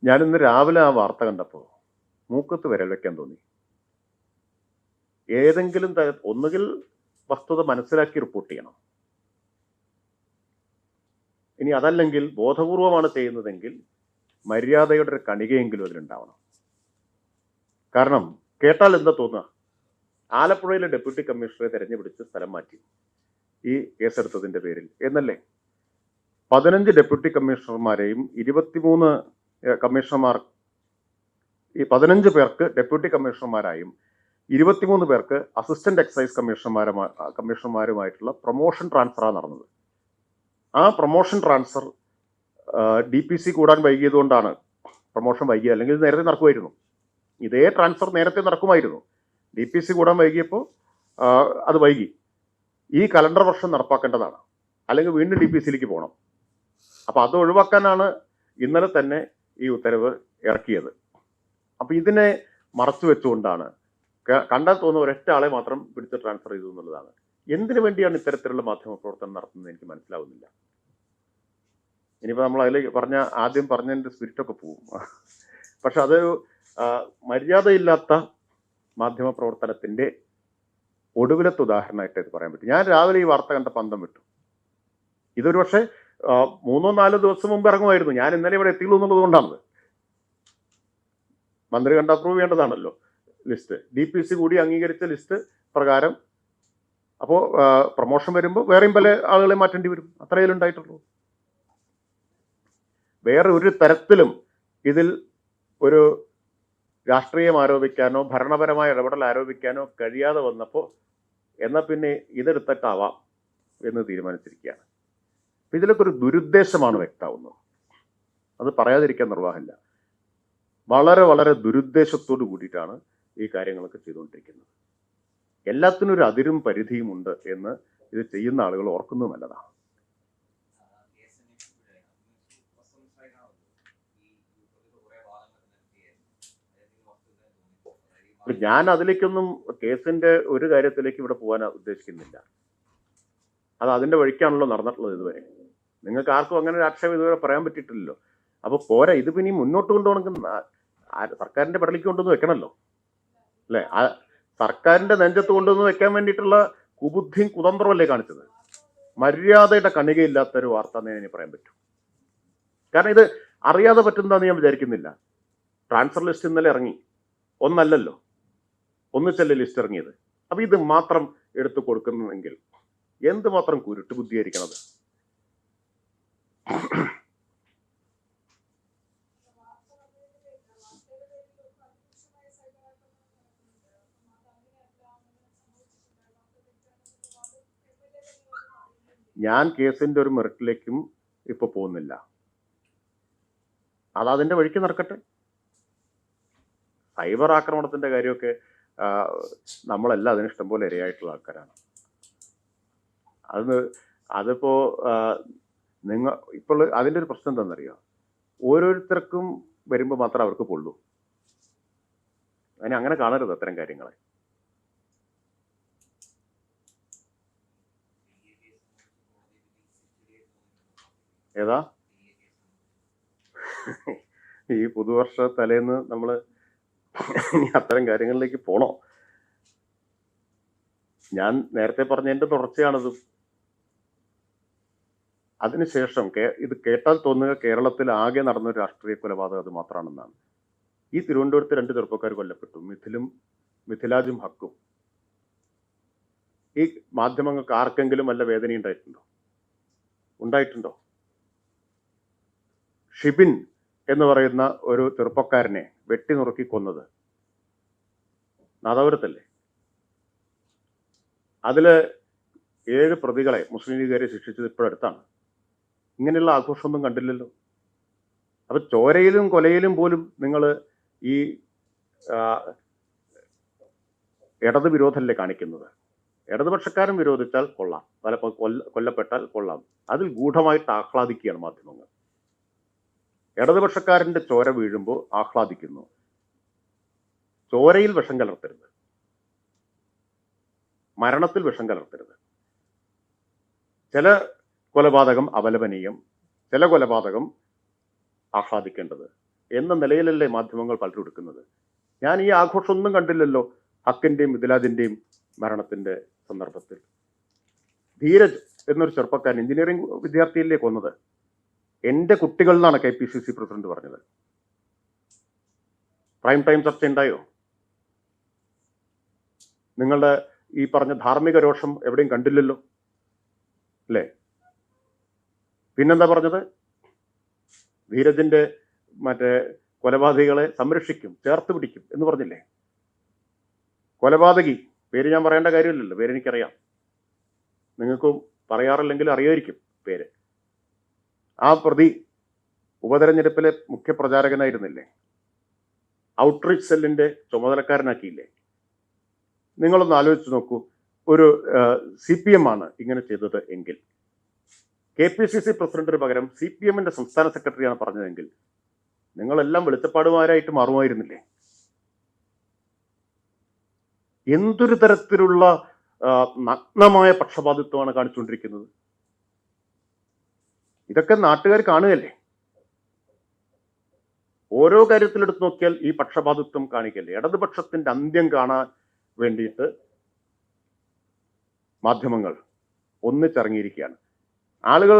ഞാനിന്ന് രാവിലെ ആ വാർത്ത കണ്ടപ്പോൾ മൂക്കത്ത് വിരൽ വെക്കാൻ തോന്നി. ഏതെങ്കിലും ഒന്നുകിൽ വസ്തുത മനസ്സിലാക്കി റിപ്പോർട്ട് ചെയ്യണം. ഇനി അതല്ലെങ്കിൽ ബോധപൂർവമാണ് ചെയ്യുന്നതെങ്കിൽ മര്യാദയുടെ ഒരു കണികയെങ്കിലും അതിലുണ്ടാവണം. കാരണം കേട്ടാൽ എന്താ തോന്നുക, ആലപ്പുഴയിലെ ഡെപ്യൂട്ടി കമ്മീഷണറെ തെരഞ്ഞുപിടിച്ച് സ്ഥലം മാറ്റി ഈ കേസെടുത്തതിന്റെ പേരിൽ എന്നല്ലേ? 15 ഡെപ്യൂട്ടി കമ്മീഷണർമാരെയും 23 കമ്മീഷണർമാർ, ഈ 15 പേർക്ക് ഡെപ്യൂട്ടി കമ്മീഷണർമാരായും 23 പേർക്ക് അസിസ്റ്റന്റ് എക്സൈസ് കമ്മീഷണർമാരുമായിട്ടുള്ള പ്രൊമോഷൻ ട്രാൻസ്ഫറാണ് നടന്നത്. ആ പ്രൊമോഷൻ ട്രാൻസ്ഫർ DPC കൂടാൻ വൈകിയതുകൊണ്ടാണ് പ്രൊമോഷൻ വൈകിയത്. അല്ലെങ്കിൽ നേരത്തെ നടക്കുമായിരുന്നു, ഇതേ ട്രാൻസ്ഫർ നേരത്തെ നടക്കുമായിരുന്നു. DPC കൂടാൻ വൈകിയപ്പോൾ അത് വൈകി. ഈ കലണ്ടർ വർഷം നടപ്പാക്കേണ്ടതാണ്, അല്ലെങ്കിൽ വീണ്ടും DPCയിലേക്ക് പോകണം. അപ്പൊ അത് ഒഴിവാക്കാനാണ് ഇന്നലെ തന്നെ ഈ ഉത്തരവ് ഇറക്കിയത്. അപ്പൊ ഇതിനെ മറച്ചു വെച്ചുകൊണ്ടാണ് കണ്ടാൽ തോന്നുന്ന ഒരൊറ്റ ആളെ മാത്രം പിടിച്ച് ട്രാൻസ്ഫർ ചെയ്തു എന്നുള്ളതാണ്. എന്തിനു വേണ്ടിയാണ് ഇത്തരത്തിലുള്ള മാധ്യമ പ്രവർത്തനം നടത്തുന്നത് എനിക്ക് മനസ്സിലാവുന്നില്ല. ഇനിയിപ്പോൾ നമ്മൾ അതിലേക്ക് ആദ്യം പറഞ്ഞതിൻ്റെ സ്പിരിറ്റൊക്കെ പോവും. പക്ഷെ അത് മര്യാദയില്ലാത്ത മാധ്യമ പ്രവർത്തനത്തിന്റെ ഒടുവിലത്തെ ഉദാഹരണമായിട്ട് ഇത് പറയാൻ പറ്റും. ഞാൻ രാവിലെ ഈ വാർത്ത കണ്ട പന്തം വിട്ടു. ഇതൊരു പക്ഷേ 3-4 ദിവസം മുമ്പ് ഇറങ്ങുമായിരുന്നു. ഞാൻ ഇന്നലെ ഇവിടെ എത്തിയുള്ളൂ എന്നുള്ളത് കൊണ്ടാണത്. മന്ത്രി കണ്ട് അപ്രൂവ് ചെയ്യേണ്ടതാണല്ലോ ലിസ്റ്റ്. DPC കൂടി അംഗീകരിച്ച ലിസ്റ്റ് പ്രകാരം. അപ്പോൾ പ്രൊമോഷൻ വരുമ്പോൾ വേറെയും പല ആളുകളെ മാറ്റേണ്ടി വരും. അത്രയേ ഉണ്ടായിട്ടുള്ളൂ. വേറെ ഒരു തരത്തിലും ഇതിൽ ഒരു രാഷ്ട്രീയം ആരോപിക്കാനോ ഭരണപരമായ ഇടപെടൽ ആരോപിക്കാനോ കഴിയാതെ വന്നപ്പോൾ എന്നാൽ പിന്നെ ഇതെടുത്തിട്ടാവാം എന്ന് തീരുമാനിച്ചിരിക്കുകയാണ്. ഇതിലൊക്കെ ഒരു ദുരുദ്ദേശമാണ് വ്യക്തമാവുന്നത്. അത് പറയാതിരിക്കാൻ നിർവാഹമില്ല. വളരെ വളരെ ദുരുദ്ദേശത്തോടു കൂടിയിട്ടാണ് ഈ കാര്യങ്ങളൊക്കെ ചെയ്തുകൊണ്ടിരിക്കുന്നത്. എല്ലാത്തിനും ഒരു അതിരും പരിധിയും ഉണ്ട് എന്ന് ഇത് ചെയ്യുന്ന ആളുകൾ ഓർക്കുന്നത് നല്ലതാണ്. ഞാൻ അതിലേക്കൊന്നും കേസിന്റെ ഒരു കാര്യത്തിലേക്ക് ഇവിടെ പോകാൻ ഉദ്ദേശിക്കുന്നില്ല. അത് അതിന്റെ വഴിക്കാണല്ലോ നടന്നിട്ടുള്ളത് ഇതുവരെ. നിങ്ങൾക്ക് ആർക്കും അങ്ങനെ ഒരു ആക്ഷേപം ഇതുവരെ പറയാൻ പറ്റിയിട്ടില്ലല്ലോ. അപ്പൊ പോരാ, ഇത് പിന്നെ മുന്നോട്ട് കൊണ്ടുപോകണമെങ്കിൽ സർക്കാരിന്റെ പടലിക്ക് കൊണ്ടുവന്ന് വെക്കണമല്ലോ, അല്ലെ? ആ സർക്കാരിന്റെ നെഞ്ചത്ത് കൊണ്ടുവന്ന് വെക്കാൻ വേണ്ടിയിട്ടുള്ള കുബുദ്ധിയും കുതന്ത്രമല്ലേ കാണിച്ചത്? മര്യാദയുടെ കണികയില്ലാത്ത ഒരു വാർത്ത എന്നേ ഇനി പറയാൻ പറ്റും. കാരണം ഇത് അറിയാതെ പറ്റുന്നതാണെന്ന് ഞാൻ വിചാരിക്കുന്നില്ല. ട്രാൻസ്ഫർ ലിസ്റ്റ് ഇന്നലെ ഇറങ്ങി, ഒന്നല്ലല്ലോ, ഒന്നിച്ചല്ലേ ലിസ്റ്റ് ഇറങ്ങിയത്. അപ്പൊ ഇത് മാത്രം എടുത്തു കൊടുക്കുന്നെങ്കിൽ എന്തുമാത്രം കുരുട്ട് ബുദ്ധിയായിരിക്കണത്. ഞാൻ കേസിന്റെ ഒരു മെറിറ്റിലേക്കും ഇപ്പൊ പോകുന്നില്ല. അത് അതിന്റെ വഴിക്ക് നടക്കട്ടെ. സൈബർ ആക്രമണത്തിന്റെ കാര്യമൊക്കെ നമ്മളെല്ലാം അതിന് ഇഷ്ടംപോലെ ഇരയായിട്ടുള്ള ആൾക്കാരാണ്. അതിപ്പോ ഇപ്പോൾ അതിൻ്റെ ഒരു പ്രശ്നം എന്താണെന്നറിയോ? ഓരോരുത്തർക്കും വരുമ്പോൾ മാത്രം അവർക്ക് പൊള്ളൂ. അങ്ങനെ കാണരുത് അത്തരം കാര്യങ്ങളെ. ഏതാ ഈ പുതുവർഷ തലേന്ന് നമ്മൾ ഇനി അത്തരം കാര്യങ്ങളിലേക്ക് പോണോ? ഞാൻ നേരത്തെ പറഞ്ഞതിന്റെ തുടർച്ചയാണിത്. അതിനുശേഷം ഇത് കേട്ടാൽ തോന്നുക കേരളത്തിൽ ആകെ നടന്നൊരു രാഷ്ട്രീയ കൊലപാതകം അത് മാത്രമാണെന്നാണ്. ഈ തിരുവനന്തപുരത്ത് 2 ചെറുപ്പക്കാർ കൊല്ലപ്പെട്ടു, മിഥിലാജും ഹക്കും. ഈ മാധ്യമങ്ങൾക്ക് ആർക്കെങ്കിലും വല്ല വേദന ഉണ്ടായിട്ടുണ്ടോ? ഷിബിൻ എന്ന് പറയുന്ന ഒരു ചെറുപ്പക്കാരനെ വെട്ടിനുറുക്കി കൊന്നത് നാദാപുരത്തല്ലേ? അതില് 7 പ്രതികളെ മുസ്ലിം ലീഗുകാരെ ശിക്ഷിച്ചത് ഇപ്പോഴടുത്താണ്. ഇങ്ങനെയുള്ള ആഘോഷമൊന്നും കണ്ടില്ലല്ലോ. അപ്പൊ ചോരയിലും കൊലയിലും പോലും നിങ്ങൾ ഈ ഇടത് വിരോധമല്ലേ കാണിക്കുന്നത്? ഇടതുപക്ഷക്കാരൻ വിരോധിച്ചാൽ കൊള്ളാം, പലപ്പോൾ കൊല്ലപ്പെട്ടാൽ കൊള്ളാം. അതിൽ ഗൂഢമായിട്ട് ആഹ്ലാദിക്കുകയാണ് മാധ്യമങ്ങൾ. ഇടതുപക്ഷക്കാരന്റെ ചോര വീഴുമ്പോൾ ആഹ്ലാദിക്കുന്നു. ചോരയിൽ വിഷം കലർത്തരുത്, മരണത്തിൽ വിഷം കലർത്തരുത്. ചില കൊലപാതകം അപലപനീയം, ചില കൊലപാതകം ആഹ്ലാദിക്കേണ്ടത്. എന്ന നിലയിലല്ലേ മാധ്യമങ്ങൾ പലരും എടുക്കുന്നത്. ഞാൻ ഈ ആഘോഷമൊന്നും കണ്ടില്ലല്ലോ ഹക്കിന്റെയും മിഥിലാജിന്റെയും മരണത്തിന്റെ സന്ദർഭത്തിൽ. ധീരജ് എന്നൊരു ചെറുപ്പക്കാരൻ എഞ്ചിനീയറിംഗ് വിദ്യാർത്ഥിയില്ലേ കൊന്നത്. എൻ്റെ കുട്ടികൾ എന്നാണ് KPCC പ്രസിഡന്റ് പറഞ്ഞത്. പ്രൈം ടൈം ചർച്ച ഉണ്ടായോ? നിങ്ങളുടെ ഈ പറഞ്ഞ ധാർമ്മിക രോഷം എവിടെയും കണ്ടില്ലല്ലോ അല്ലേ? പിന്നെന്താ പറഞ്ഞത്? ധീരജിന്റെ മറ്റേ കൊലപാതകികളെ സംരക്ഷിക്കും, ചേർത്ത് പിടിക്കും എന്ന് പറഞ്ഞില്ലേ? കൊലപാതകി പേര് ഞാൻ പറയേണ്ട കാര്യമില്ലല്ലോ, പേരെനിക്കറിയാം. നിങ്ങൾക്കും പറയാറില്ലെങ്കിൽ അറിയായിരിക്കും പേര്. ആ പ്രതി ഉപതെരഞ്ഞെടുപ്പിലെ മുഖ്യ പ്രചാരകനായിരുന്നില്ലേ? ഔട്ട്റീച്ച് സെല്ലിന്റെ ചുമതലക്കാരനാക്കിയില്ലേ? നിങ്ങളൊന്ന് ആലോചിച്ച് നോക്കൂ. ഒരു CPM ആണ് ഇങ്ങനെ ചെയ്തത് എങ്കിൽ, KPCC പ്രസിഡന്റിന് പകരം CPMന്റെ സംസ്ഥാന സെക്രട്ടറിയാണ് പറഞ്ഞതെങ്കിൽ, നിങ്ങളെല്ലാം വെളിച്ചപ്പാടുമാരായിട്ട് മാറുമായിരുന്നില്ലേ? എന്തൊരു തരത്തിലുള്ള നഗ്നമായ പക്ഷപാതിത്വമാണ് കാണിച്ചുകൊണ്ടിരിക്കുന്നത്. ഇതൊക്കെ നാട്ടുകാർ കാണുകയല്ലേ? ഓരോ കാര്യത്തിലെടുത്ത് നോക്കിയാൽ ഈ പക്ഷപാതിത്വം കാണിക്കല്ലേ? ഇടതുപക്ഷത്തിന്റെ അന്ത്യം കാണാൻ വേണ്ടിയിട്ട് മാധ്യമങ്ങൾ ഒന്നിച്ചിറങ്ങിയിരിക്കുകയാണ്. ആളുകൾ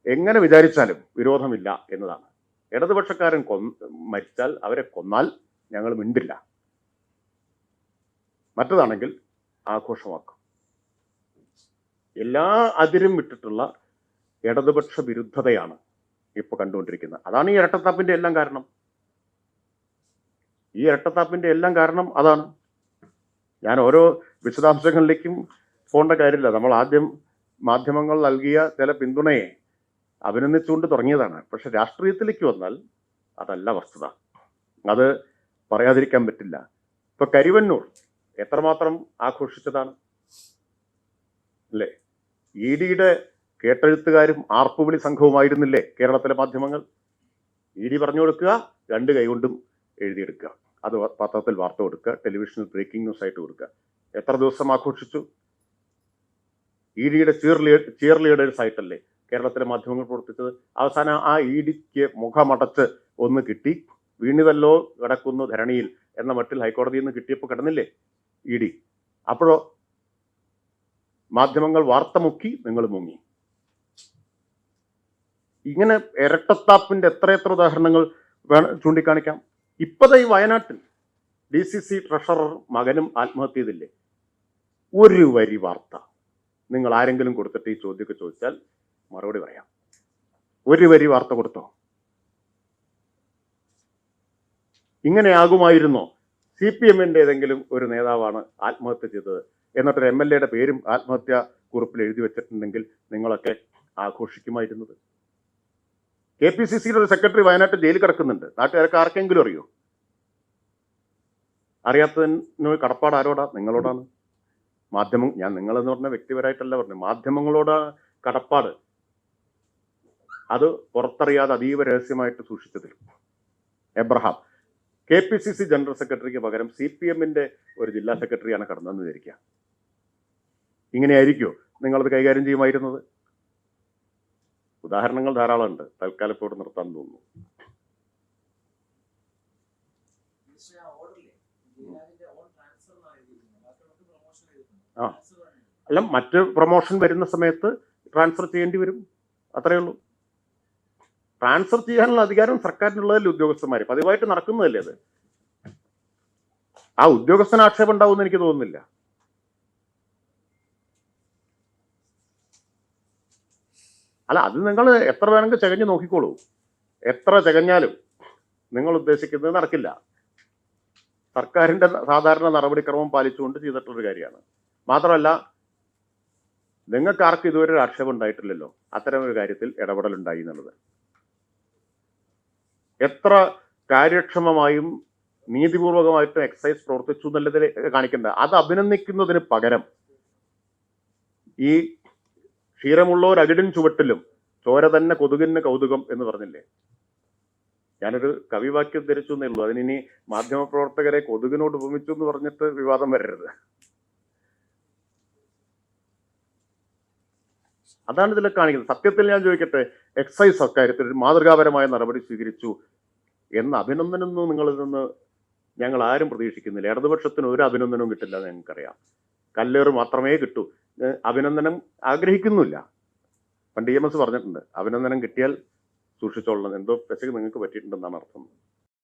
എങ്ങനെ വിചാരിച്ചാലും വിരോധമില്ല എന്നതാണ്. ഇടതുപക്ഷക്കാരൻ മരിച്ചാൽ, അവരെ കൊന്നാൽ ഞങ്ങൾ മിണ്ടില്ല, മറ്റതാണെങ്കിൽ ആഘോഷമാക്കും. എല്ലാ അതിരും വിട്ടിട്ടുള്ള ഇടതുപക്ഷ വിരുദ്ധതയാണ് ഇപ്പൊ കണ്ടുകൊണ്ടിരിക്കുന്നത്. അതാണ് ഈ ഇരട്ടത്താപ്പിന്റെ എല്ലാം കാരണം. ഈ ഇരട്ടത്താപ്പിന്റെ എല്ലാം കാരണം അതാണ്. ഞാൻ ഓരോ വിശദാംശങ്ങളിലേക്കും പോകേണ്ട കാര്യമില്ല. നമ്മൾ ആദ്യം മാധ്യമങ്ങൾ നൽകിയ ചില പിന്തുണയെ അഭിനന്ദിച്ചുകൊണ്ട് തുടങ്ങിയതാണ്. പക്ഷെ രാഷ്ട്രീയത്തിലേക്ക് വന്നാൽ അതല്ല വസ്തുത. അത് പറയാതിരിക്കാൻ പറ്റില്ല. ഇപ്പൊ കരിവന്നൂർ എത്രമാത്രം ആഘോഷിച്ചതാണ് അല്ലേ? EDയുടെ കേട്ടെഴുത്തുകാരും ആർപ്പുവിളി സംഘവുമായിരുന്നില്ലേ കേരളത്തിലെ മാധ്യമങ്ങൾ? ED പറഞ്ഞു കൊടുക്കുക, 2 കൈകൊണ്ടും എഴുതിയെടുക്കുക, അത് പത്രത്തിൽ വാർത്ത കൊടുക്കുക, ടെലിവിഷനിൽ ബ്രേക്കിംഗ് ന്യൂസ് ആയിട്ട് കൊടുക്കുക. എത്ര ദിവസം ആഘോഷിച്ചു? EDയുടെ ചിയർ ലീഡേഴ്സ് ആയിട്ടല്ലേ കേരളത്തിലെ മാധ്യമങ്ങൾ പ്രവർത്തിച്ചത്? അവസാനം ആ EDക്ക് മുഖമടച്ച് ഒന്ന് കിട്ടി, വീണിതല്ലോ കിടക്കുന്നു ധരണിയിൽ എന്ന മട്ടിൽ ഹൈക്കോടതിയിൽ നിന്ന് കിട്ടിയപ്പോൾ കിടന്നില്ലേ ED? അപ്പോഴോ മാധ്യമങ്ങൾ വാർത്ത മുക്കി, നിങ്ങൾ മുങ്ങി. ഇങ്ങനെ ഇരട്ടത്താപ്പിന്റെ എത്രയെത്ര ഉദാഹരണങ്ങൾ ചൂണ്ടിക്കാണിക്കാം. ഇപ്പതാ ഈ വയനാട്ടിൽ DCC ട്രഷറർ മകനും ആത്മഹത്യ ചെയ്തില്ലേ? ഒരു വരി വാർത്ത നിങ്ങൾ ആരെങ്കിലും കൊടുത്തിട്ട് ഈ ചോദ്യമൊക്കെ ചോദിച്ചാൽ മറുപടി പറയാം. ഒരു വരി വാർത്ത കൊടുത്തോ? ഇങ്ങനെയാകുമായിരുന്നോ? CPMന്റെ ഏതെങ്കിലും ഒരു നേതാവാണ് ആത്മഹത്യ ചെയ്തത്, എന്നിട്ടൊരു MLAയുടെ പേരും ആത്മഹത്യ കുറിപ്പിൽ എഴുതി വെച്ചിട്ടുണ്ടെങ്കിൽ നിങ്ങളൊക്കെ ആഘോഷിക്കുമായിരുന്നത്. KPCCയുടെ ഒരു സെക്രട്ടറി വയനാട്ടിൽ ജയിലിൽ കിടക്കുന്നുണ്ട്. നാട്ടുകാർക്ക് ആർക്കെങ്കിലും അറിയോ? അറിയാത്തതിന് കടപ്പാട് ആരോടാ? നിങ്ങളോടാണ്. ഞാൻ നിങ്ങളെന്ന് പറഞ്ഞ വ്യക്തിപരമായിട്ടല്ല പറഞ്ഞു, മാധ്യമങ്ങളോടാണ് കടപ്പാട്. അത് പുറത്തറിയാതെ അതീവ രഹസ്യമായിട്ട് സൂക്ഷിച്ചതിൽ എബ്രഹാം KPCC ജനറൽ സെക്രട്ടറിക്ക് പകരം CPMന്റെ ഒരു ജില്ലാ സെക്രട്ടറിയാണ് കടന്നതെന്ന് വിചാരിക്കുക. ഇങ്ങനെയായിരിക്കുമോ നിങ്ങളത് കൈകാര്യം ചെയ്യുമായിരുന്നത്? ഉദാഹരണങ്ങൾ ധാരാളമുണ്ട്. തൽക്കാലം ഇപ്പോൾ നിർത്താൻ തോന്നുന്നു. അല്ല, മറ്റ് പ്രൊമോഷൻ വരുന്ന സമയത്ത് ട്രാൻസ്ഫർ ചെയ്യേണ്ടി വരും, അത്രയേ ഉള്ളൂ. ട്രാൻസ്ഫർ ചെയ്യാനുള്ള അധികാരം സർക്കാരിനുള്ളതല്ലേ ഉദ്യോഗസ്ഥന്മാർ? പതിവായിട്ട് നടക്കുന്നതല്ലേ അത്. ആ ഉദ്യോഗസ്ഥന് ആക്ഷേപം ഉണ്ടാവുമെന്ന് എനിക്ക് തോന്നുന്നില്ല. അല്ല, അത് നിങ്ങൾ എത്ര വേണമെങ്കിൽ ചകഞ്ഞ് നോക്കിക്കോളൂ. എത്ര ചകഞ്ഞാലും നിങ്ങൾ ഉദ്ദേശിക്കുന്നത് നടക്കില്ല. സർക്കാരിന്റെ സാധാരണ നടപടിക്രമം പാലിച്ചുകൊണ്ട് ചെയ്തിട്ടുള്ളൊരു കാര്യമാണ്. മാത്രമല്ല, നിങ്ങൾക്ക് ആർക്കും ഇതുവരെ ഒരു ആക്ഷേപം ഉണ്ടായിട്ടില്ലല്ലോ അത്തരം ഒരു കാര്യത്തിൽ ഇടപെടലുണ്ടായി എന്നുള്ളത്. എത്ര കാര്യക്ഷമമായും നീതിപൂർവകമായിട്ടും എക്സൈസ് പ്രവർത്തിച്ചു എന്നുള്ളതിൽ കാണിക്കേണ്ട. അത് അഭിനന്ദിക്കുന്നതിന് പകരം ഈ ക്ഷീരമുള്ളോർ അകിടിൻ ചുവട്ടിലും ചോര തന്നെ കൊതുകിന് കൗതുകം എന്ന് പറഞ്ഞില്ലേ? ഞാനൊരു കവിവാക്യം ധരിച്ചു എന്നേ ഉള്ളൂ. അതിനി മാധ്യമപ്രവർത്തകരെ കൊതുകിനോട് ഉപമിച്ചു എന്ന് പറഞ്ഞിട്ട് വിവാദം വരരുത്. അതാണ് ഇതിൽ കാണിക്കുന്നത്. സത്യത്തിൽ ഞാൻ ചോദിക്കട്ടെ, എക്സൈസ് അക്കാര്യത്തിൽ ഒരു മാതൃകാപരമായ നടപടി സ്വീകരിച്ചു എന്ന അഭിനന്ദനമൊന്നും നിങ്ങളിൽ നിന്ന് ഞങ്ങൾ ആരും പ്രതീക്ഷിക്കുന്നില്ല. ഇടതുപക്ഷത്തിന് ഒരു അഭിനന്ദനവും കിട്ടില്ല എന്ന് ഞങ്ങൾക്കറിയാം. കല്ലേറ് മാത്രമേ കിട്ടൂ. അഭിനന്ദനം ആഗ്രഹിക്കുന്നില്ല. പണ്ട് EMS പറഞ്ഞിട്ടുണ്ട്, അഭിനന്ദനം കിട്ടിയാൽ സൂക്ഷിച്ചോളണം, എന്തോ പെശക് നിങ്ങൾക്ക് പറ്റിയിട്ടുണ്ടെന്നാണ് അർത്ഥം.